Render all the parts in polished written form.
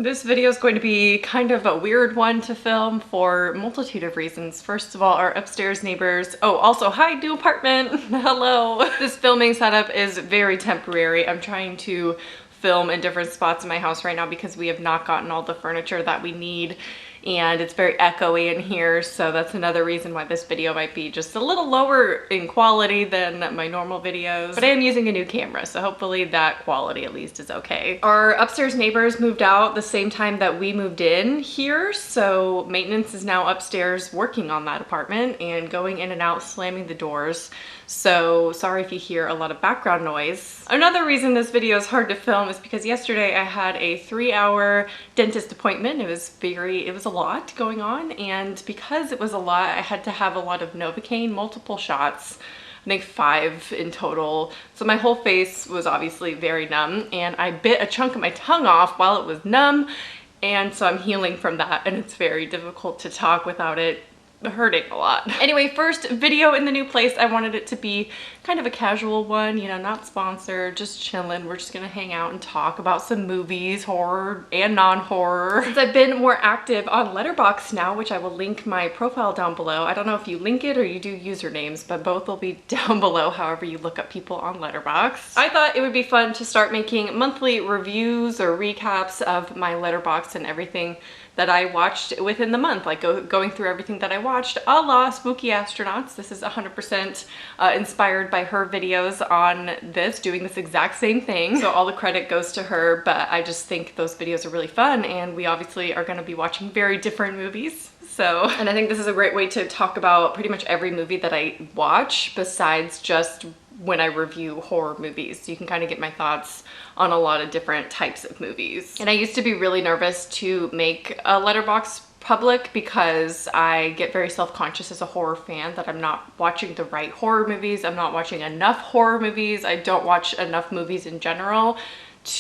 This video is going to be kind of a weird one to film for a multitude of reasons. First of all, our upstairs neighbors. Oh, also, hi, new apartment. Hello. This filming setup is very temporary. I'm trying to film in different spots in my house right now because we have not gotten all the furniture that we need. And it's very echoey in here, so that's another reason why this video might be just a little lower in quality than my normal videos. But I am using a new camera, so hopefully that quality at least is okay. Our upstairs neighbors moved out the same time that we moved in here, so maintenance is now upstairs working on that apartment and going in and out, slamming the doors. So sorry if you hear a lot of background noise. Another reason this video is hard to film is because yesterday I had a 3-hour dentist appointment. It was a lot going on, and because it was a lot, I had to have a lot of Novocaine, multiple shots. I think 5 in total. So my whole face was obviously very numb, and I bit a chunk of my tongue off while it was numb, and so I'm healing from that, and it's very difficult to talk without it hurting a lot. Anyway, first video in the new place. I wanted it to be kind of a casual one, you know, not sponsored, just chilling. We're just gonna hang out and talk about some movies, horror and non-horror. Since I've been more active on Letterboxd now, which I will link my profile down below. I don't know if you link it or you do usernames, but both will be down below however you look up people on Letterboxd. I thought it would be fun to start making monthly reviews or recaps of my Letterboxd and everything that I watched within the month, like going through everything that I watched, a la Spooky Astronauts. This is 100% inspired by her videos on this, doing this exact same thing. So all the credit goes to her, but I just think those videos are really fun, and we obviously are gonna be watching very different movies. So, and I think this is a great way to talk about pretty much every movie that I watch besides just when I review horror movies. So you can kind of get my thoughts on a lot of different types of movies. And I used to be really nervous to make a Letterboxd public because I get very self-conscious as a horror fan that I'm not watching the right horror movies. I'm not watching enough horror movies. I don't watch enough movies in general.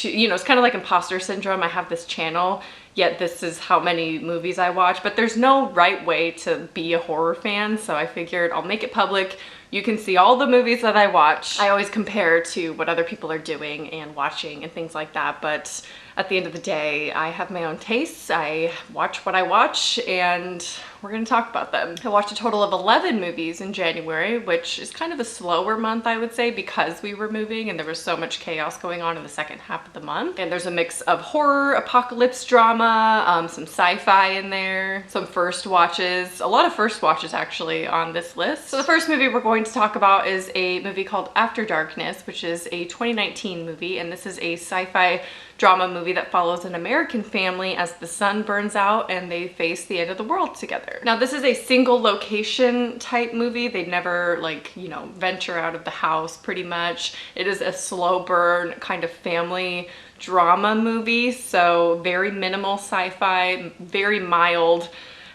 You know, it's kind of like imposter syndrome. I have this channel, yet this is how many movies I watch, but there's no right way to be a horror fan. So I figured I'll make it public. You can see all the movies that I watch. I always compare to what other people are doing and watching and things like that, but at the end of the day, I have my own tastes. I watch what I watch, and we're gonna talk about them. I watched a total of 11 movies in January, which is kind of a slower month, I would say, because we were moving and there was so much chaos going on in the second half of the month. And there's a mix of horror, apocalypse drama, some sci-fi in there, some first watches, a lot of first watches actually on this list. So the first movie we're going to talk about is a movie called After Darkness, which is a 2019 movie, and this is a sci-fi drama movie that follows an American family as the sun burns out and they face the end of the world together. Now, this is a single location type movie. They never, like, you know, venture out of the house pretty much. It is a slow burn kind of family drama movie, so very minimal sci-fi, very mild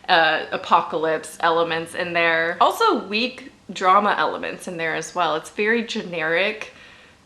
apocalypse elements in there. Also weak drama elements in there as well. It's very generic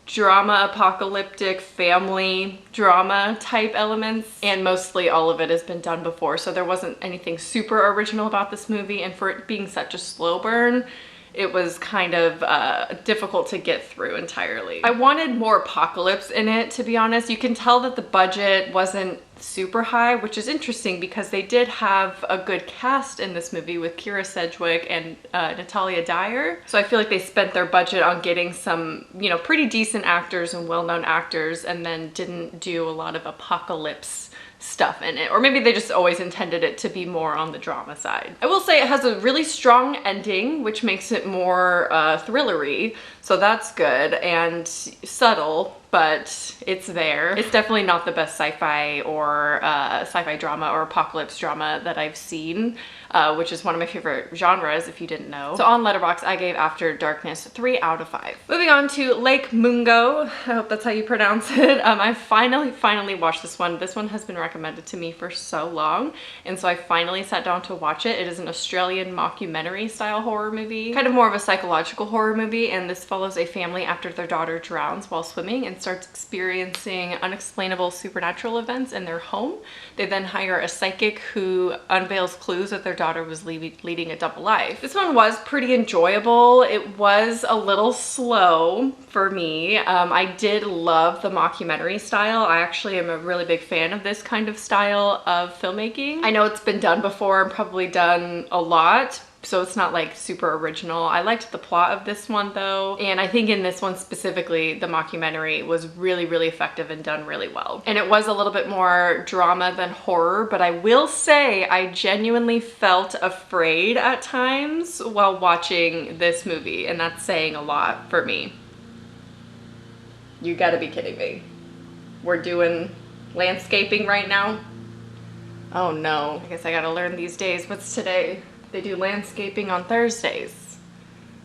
drama, apocalyptic family drama type elements, and mostly all of it has been done before, so there wasn't anything super original about this movie, and for it being such a slow burn, it was kind of difficult to get through entirely. I wanted more apocalypse in it, to be honest. You can tell that the budget wasn't super high, which is interesting because they did have a good cast in this movie with Kira Sedgwick and Natalia Dyer. So I feel like they spent their budget on getting some, you know, pretty decent actors and well-known actors, and then didn't do a lot of apocalypse stuff in it, or maybe they just always intended it to be more on the drama side. I will say it has a really strong ending, which makes it more thrillery, so that's good, and subtle, but it's there. It's definitely not the best sci-fi or sci-fi drama or apocalypse drama that I've seen, which is one of my favorite genres if you didn't know. So on Letterboxd, I gave After Darkness 3 out of 5. Moving on to Lake Mungo, I hope that's how you pronounce it. I finally watched this one. This one has been recommended to me for so long, and so I finally sat down to watch it. It is an Australian mockumentary style horror movie, kind of more of a psychological horror movie, and this follows follows a family after their daughter drowns while swimming and starts experiencing unexplainable supernatural events in their home. They then hire a psychic who unveils clues that their daughter was leading a double life. This one was pretty enjoyable. It was a little slow for me. I did love the mockumentary style. I actually am a really big fan of this kind of style of filmmaking. I know it's been done before and probably done a lot, so it's not like super original. I liked the plot of this one though, and I think in this one specifically, the mockumentary was really, really effective and done really well. And it was a little bit more drama than horror, but I will say I genuinely felt afraid at times while watching this movie, and that's saying a lot for me. You gotta be kidding me. We're doing landscaping right now? Oh no, I guess I gotta learn these days. What's today? They do landscaping on Thursdays.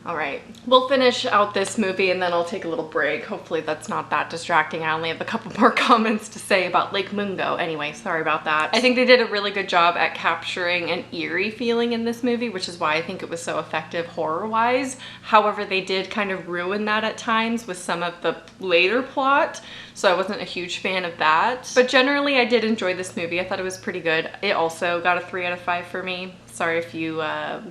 All right, we'll finish out this movie and then I'll take a little break. Hopefully that's not that distracting. I only have a couple more comments to say about Lake Mungo. Anyway, sorry about that. I think they did a really good job at capturing an eerie feeling in this movie, which is why I think it was so effective horror-wise. However, they did kind of ruin that at times with some of the later plot, so I wasn't a huge fan of that. But generally, I did enjoy this movie. I thought it was pretty good. It also got a 3 out of 5 for me. Sorry if you,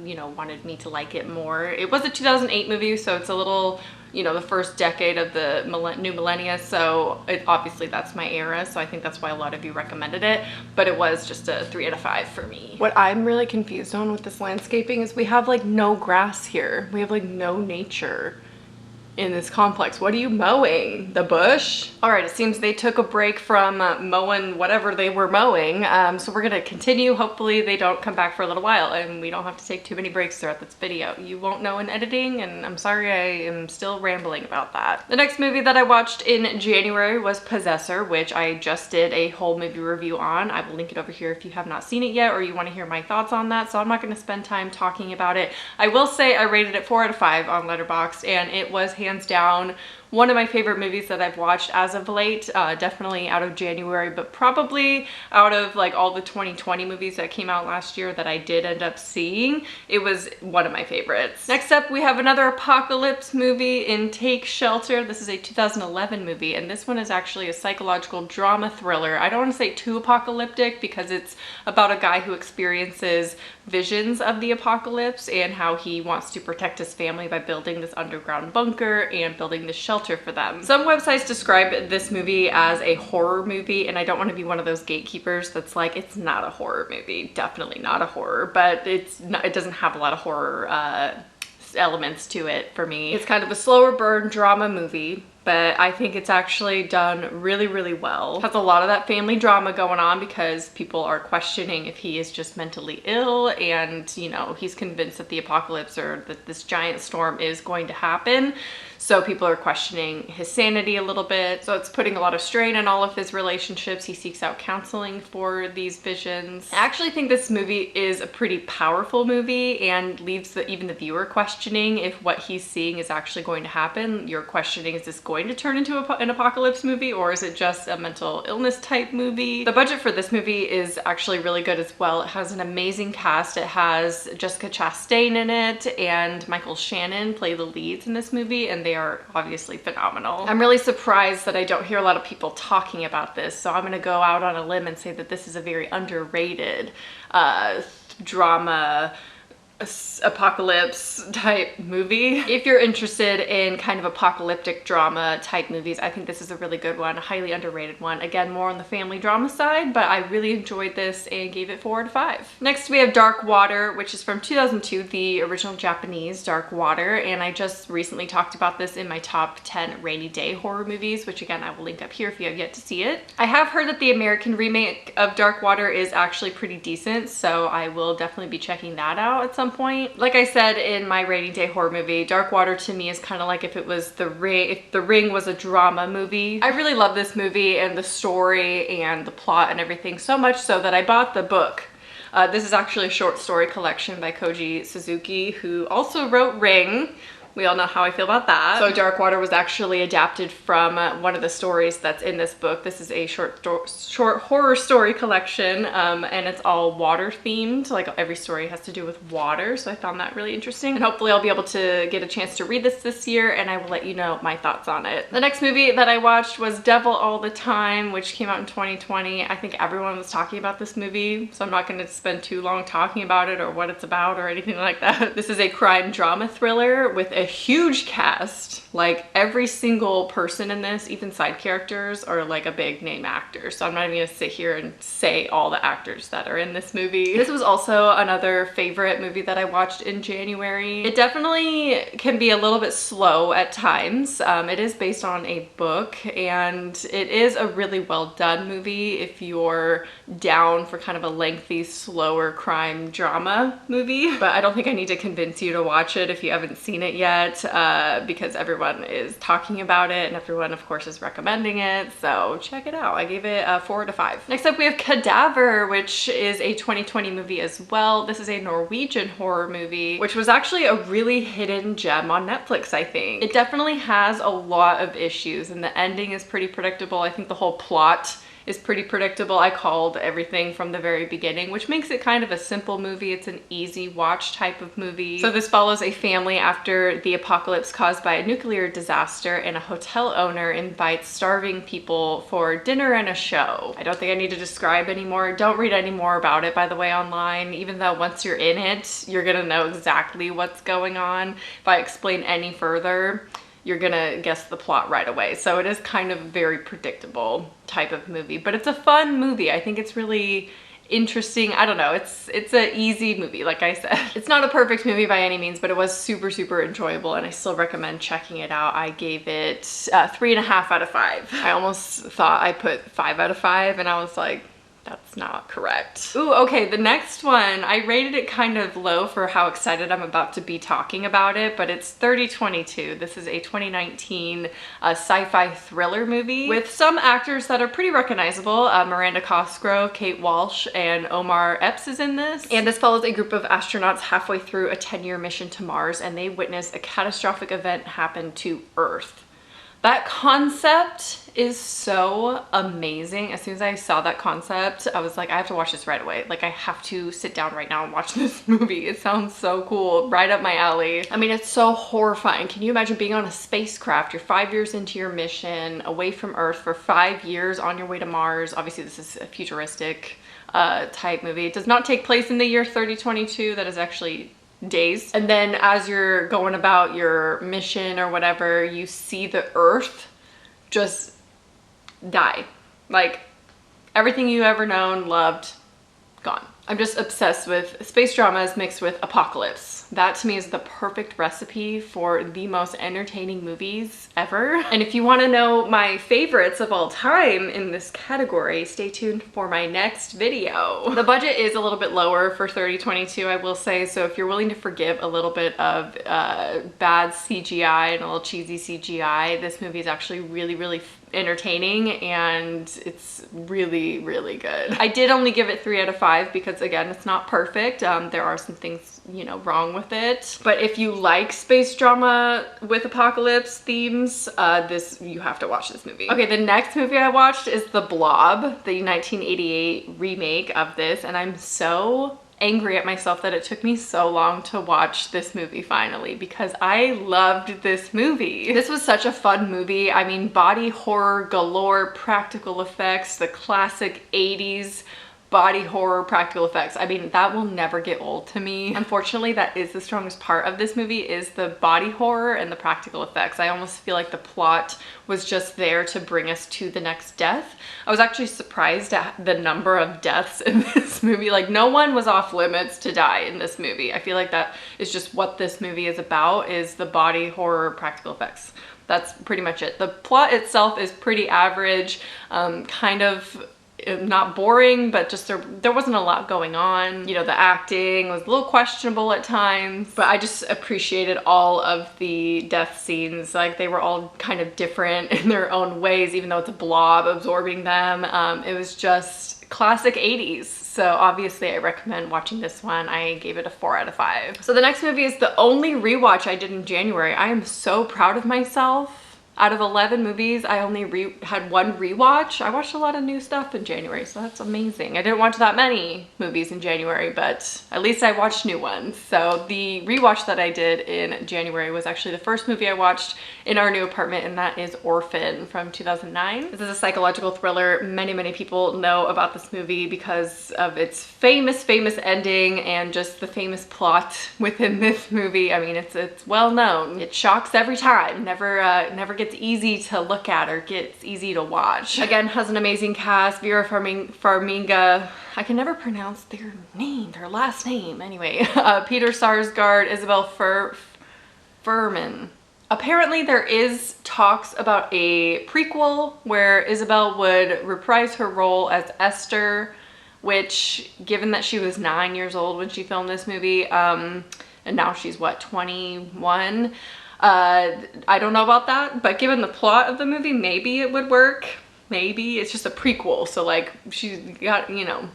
you know, wanted me to like it more. It was a 2008 movie, so it's a little, you know, the first decade of the new millennia, so obviously that's my era, so I think that's why a lot of you recommended it, but it was just a 3 out of 5 for me. What I'm really confused on with this landscaping is we have like no grass here. We have like no nature in this complex. What are you mowing? The bush? All right, it seems they took a break from mowing whatever they were mowing, so we're gonna continue. Hopefully they don't come back for a little while and we don't have to take too many breaks throughout this video. You won't know in editing, and I'm sorry I am still rambling about that. The next movie that I watched in January was Possessor, which I just did a whole movie review on. I will link it over here if you have not seen it yet or you want to hear my thoughts on that, so I'm not going to spend time talking about it. I will say I rated it 4 out of 5 on Letterboxd, and it was hands down one of my favorite movies that I've watched as of late, definitely out of January, but probably out of like all the 2020 movies that came out last year that I did end up seeing, it was one of my favorites. Next up, we have another apocalypse movie in Take Shelter. This is a 2011 movie, and this one is actually a psychological drama thriller. I don't want to say too apocalyptic because it's about a guy who experiences visions of the apocalypse and how he wants to protect his family by building this underground bunker and building this shelter for them. Some websites describe this movie as a horror movie, and I don't want to be one of those gatekeepers that's like, it's not a horror movie. Definitely not a horror, but it doesn't have a lot of horror elements to it for me. It's kind of a slower burn drama movie, but I think it's actually done really, really well. It has a lot of that family drama going on because people are questioning if he is just mentally ill, and you know, he's convinced that the apocalypse or that this giant storm is going to happen. So people are questioning his sanity a little bit. So it's putting a lot of strain on all of his relationships. He seeks out counseling for these visions. I actually think this movie is a pretty powerful movie and leaves even the viewer questioning if what he's seeing is actually going to happen. You're questioning, is this going to turn into an apocalypse movie, or is it just a mental illness type movie? The budget for this movie is actually really good as well. It has an amazing cast. It has Jessica Chastain in it and Michael Shannon play the leads in this movie, and they are obviously phenomenal. I'm really surprised that I don't hear a lot of people talking about this, so I'm gonna go out on a limb and say that this is a very underrated drama apocalypse type movie. If you're interested in kind of apocalyptic drama type movies, I think this is a really good one, a highly underrated one. Again, more on the family drama side, but I really enjoyed this and gave it 4 out of 5. Next we have Dark Water, which is from 2002, the original Japanese Dark Water, and I just recently talked about this in my top 10 rainy day horror movies, which again I will link up here if you have yet to see it. I have heard that the American remake of Dark Water is actually pretty decent, so I will definitely be checking that out at some point. Like I said in my rainy day horror movie, Dark Water to me is kind of like if it was The Ring, if The Ring was a drama movie. I really love this movie and the story and the plot and everything, so much so that I bought the book. This is actually a short story collection by Koji Suzuki, who also wrote Ring, We all know how I feel about that. So Dark Water was actually adapted from one of the stories that's in this book. This is a short horror story collection, and it's all water themed. Like every story has to do with water, so I found that really interesting. And hopefully I'll be able to get a chance to read this year, and I will let you know my thoughts on it. The next movie that I watched was Devil All the Time, which came out in 2020. I think everyone was talking about this movie, so I'm not going to spend too long talking about it or what it's about or anything like that. This is a crime drama thriller with a huge cast. Like every single person in this, even side characters, are like a big name actor. So I'm not even gonna sit here and say all the actors that are in this movie. This was also another favorite movie that I watched in January. It definitely can be a little bit slow at times. It is based on a book, and it is a really well done movie if you're down for kind of a lengthy, slower crime drama movie. But I don't think I need to convince you to watch it if you haven't seen it yet, because everyone is talking about it and everyone of course is recommending it, so check it out. I gave it a 4 out of 5. Next up we have Cadaver, which is a 2020 movie as well. This is a Norwegian horror movie, which was actually a really hidden gem on Netflix, I think. It definitely has a lot of issues and the ending is pretty predictable. I think the whole plot is pretty predictable. I called everything from the very beginning, which makes it kind of a simple movie. It's an easy watch type of movie. So this follows a family after the apocalypse caused by a nuclear disaster, and a hotel owner invites starving people for dinner and a show. I don't think I need to describe anymore. Don't read any more about it, by the way, online, even though once you're in it, you're gonna know exactly what's going on. If I explain any further, you're gonna guess the plot right away. So it is kind of a very predictable type of movie, but it's a fun movie. I think it's really interesting. I don't know, it's an easy movie, like I said. It's not a perfect movie by any means, but it was super enjoyable, and I still recommend checking it out. I gave it 3.5 out of 5. I almost thought I put 5 out of 5, and I was like, that's not correct. Ooh, okay, the next one, I rated it kind of low for how excited I'm about to be talking about it, but it's 3022. This is a 2019 sci-fi thriller movie with some actors that are pretty recognizable. Miranda Cosgrove, Kate Walsh, and Omar Epps is in this. And this follows a group of astronauts halfway through a 10-year mission to Mars, and they witness a catastrophic event happen to Earth. That concept is so amazing. As soon as I saw that concept, I was like, I have to watch this right away. Like, I have to sit down right now and watch this movie. It sounds so cool, right up my alley. I mean, it's so horrifying. Can you imagine being on a spacecraft? You're 5 years into your mission, away from Earth for 5 years on your way to Mars. Obviously, this is a futuristic type movie. It does not take place in the year 3022. That is actually days. And then as you're going about your mission or whatever, you see the Earth just die. Like everything you ever known, loved, gone. I'm just obsessed with space dramas mixed with apocalypse. That to me is the perfect recipe for the most entertaining movies ever. And if you want to know my favorites of all time in this category, stay tuned for my next video. The budget is a little bit lower for 3022, I will say, so if you're willing to forgive a little bit of bad CGI and a little cheesy CGI, this movie is actually really entertaining, and it's really good. I did only give it 3 out of 5 because again, it's not perfect. There are some things, you know, wrong with it, but if you like space drama with apocalypse themes, you have to watch this movie. Okay, the next movie I watched is The Blob, the 1988 remake of this, and I'm so angry at myself that it took me so long to watch this movie finally, because I loved this movie. This was such a fun movie. I mean, body horror galore, practical effects, the classic 80s body horror practical effects. I mean, that will never get old to me. Unfortunately, that is the strongest part of this movie, is the body horror and the practical effects. I almost feel like the plot was just there to bring us to the next death. I was actually surprised at the number of deaths in this movie. Like, no one was off limits to die in this movie. I feel like that is just what this movie is about, is the body horror practical effects. That's pretty much it. The plot itself is pretty average, kind of not boring, but just there wasn't a lot going on. You know, the acting was a little questionable at times, but I just appreciated all of the death scenes. Like, they were all kind of different in their own ways, even though it's a blob absorbing them. It was just classic 80s. So obviously I recommend watching this one. I gave it a 4 out of 5. So the next movie is the only rewatch I did in January. I am so proud of myself. Out of 11 movies, I only had one rewatch. I watched a lot of new stuff in January, so that's amazing. I didn't watch that many movies in January, but at least I watched new ones. So the rewatch that I did in January was actually the first movie I watched in our new apartment, and that is Orphan from 2009. This is a psychological thriller. Many people know about this movie because of its famous ending and just the famous plot within this movie. I mean, it's well known. It shocks every time. Never gets easy to look at or gets easy to watch. Again, has an amazing cast. Vera Farmiga, I can never pronounce their last name. Anyway, Peter Sarsgaard, Isabel Fuhrman. Apparently there is talks about a prequel where Isabel would reprise her role as Esther, which, given that she was 9 years old when she filmed this movie, and now she's what, 21? I don't know about that, but given the plot of the movie, maybe it would work. Maybe. It's just a prequel, so like she's got, you know,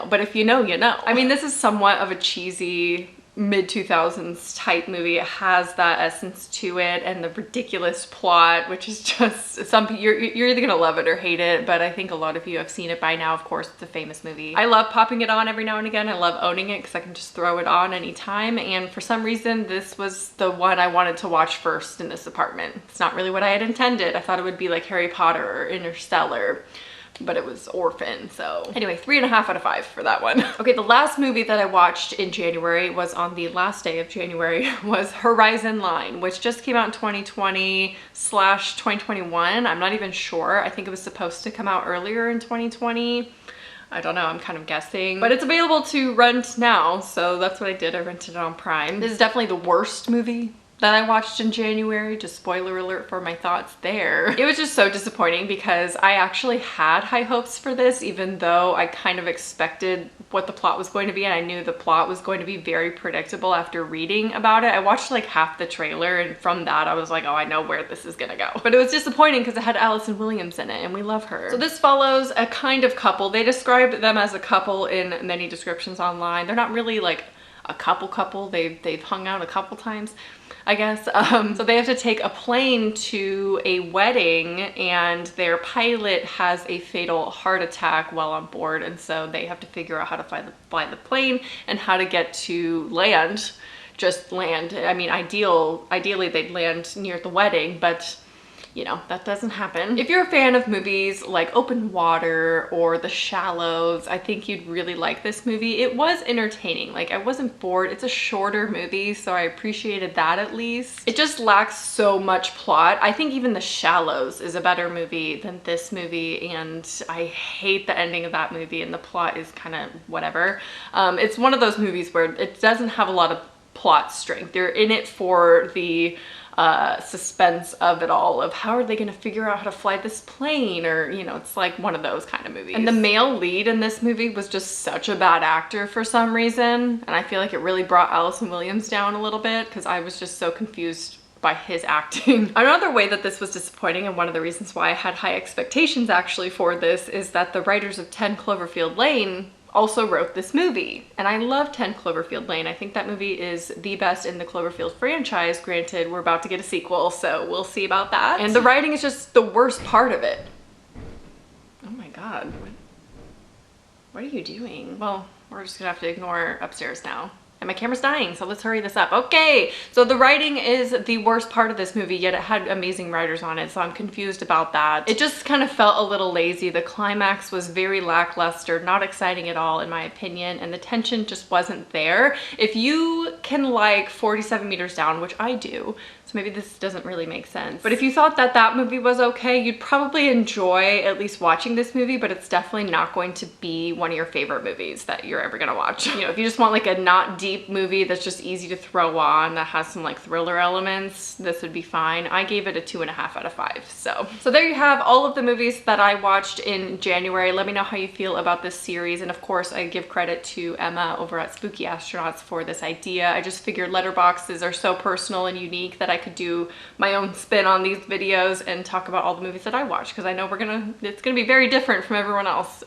but if you know, you know. I mean, this is somewhat of a cheesy mid-2000s type movie. It has that essence to it and the ridiculous plot, which is just, you're either gonna love it or hate it, but I think a lot of you have seen it by now. Of course, it's a famous movie. I love popping it on every now and again. I love owning it because I can just throw it on anytime, and for some reason this was the one I wanted to watch first in this apartment. It's not really what I had intended. I thought it would be like Harry Potter or Interstellar, but it was Orphan. So anyway, 3.5 out of 5 for that one. Okay, the last movie that I watched in January was on the last day of January, was Horizon Line, which just came out in 2020/2021. I'm not even sure. I think it was supposed to come out earlier in 2020. I don't know, I'm kind of guessing, but it's available to rent now, so that's what I did. I rented it on Prime. This is definitely the worst movie that I watched in January. Just spoiler alert for my thoughts there. It was just so disappointing because I actually had high hopes for this, even though I kind of expected what the plot was going to be, and I knew the plot was going to be very predictable after reading about it. I watched like half the trailer, and from that I was like, oh, I know where this is gonna go. But it was disappointing because it had Allison Williams in it, and we love her. So this follows a kind of couple. They describe them as a couple in many descriptions online. They're not really like a couple. They've hung out a couple times, I guess. So they have to take a plane to a wedding, and their pilot has a fatal heart attack while on board, and so they have to figure out how to fly the plane and how to get to land. Just land. I mean, ideally they'd land near the wedding, but you know, that doesn't happen. If you're a fan of movies like Open Water or The Shallows, I think you'd really like this movie. It was entertaining. Like, I wasn't bored. It's a shorter movie, so I appreciated that at least. It just lacks so much plot. I think even The Shallows is a better movie than this movie, and I hate the ending of that movie, and the plot is kind of whatever. It's one of those movies where it doesn't have a lot of plot strength. They're in it for the suspense of it all, of how are they gonna figure out how to fly this plane, or you know, it's like one of those kind of movies. And the male lead in this movie was just such a bad actor for some reason, and I feel like it really brought Allison Williams down a little bit because I was just so confused by his acting. Another way that this was disappointing, and one of the reasons why I had high expectations actually for this, is that the writers of 10 Cloverfield Lane also wrote this movie, and I love 10 Cloverfield Lane. I think that movie is the best in the Cloverfield franchise. Granted, we're about to get a sequel, so we'll see about that. And the writing is just the worst part of it. Oh my god, what are you doing? Well, we're just gonna have to ignore upstairs now. And my camera's dying, so let's hurry this up. Okay, so the writing is the worst part of this movie, yet it had amazing writers on it, so I'm confused about that. It just kind of felt a little lazy. The climax was very lackluster, not exciting at all in my opinion, and the tension just wasn't there. If you can like 47 Meters Down, which I do, so maybe this doesn't really make sense, but if you thought that that movie was okay, you'd probably enjoy at least watching this movie, but it's definitely not going to be one of your favorite movies that you're ever gonna watch. You know, if you just want like a not deep movie that's just easy to throw on, that has some like thriller elements, this would be fine. I gave it a 2.5 out of 5. So there you have all of the movies that I watched in January. Let me know how you feel about this series, and of course I give credit to Emma over at Spooky Astronauts for this idea. I just figured letterboxes are so personal and unique that I I could do my own spin on these videos and talk about all the movies that I watch, because I know it's gonna be very different from everyone else.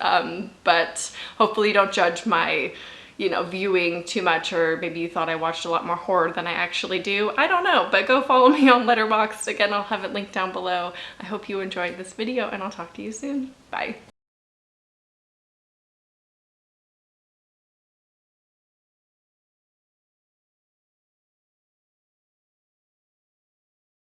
But hopefully you don't judge my, you know, viewing too much, or maybe you thought I watched a lot more horror than I actually do. I don't know, but go follow me on Letterboxd. Again, I'll have it linked down below. I hope you enjoyed this video, and I'll talk to you soon. Bye.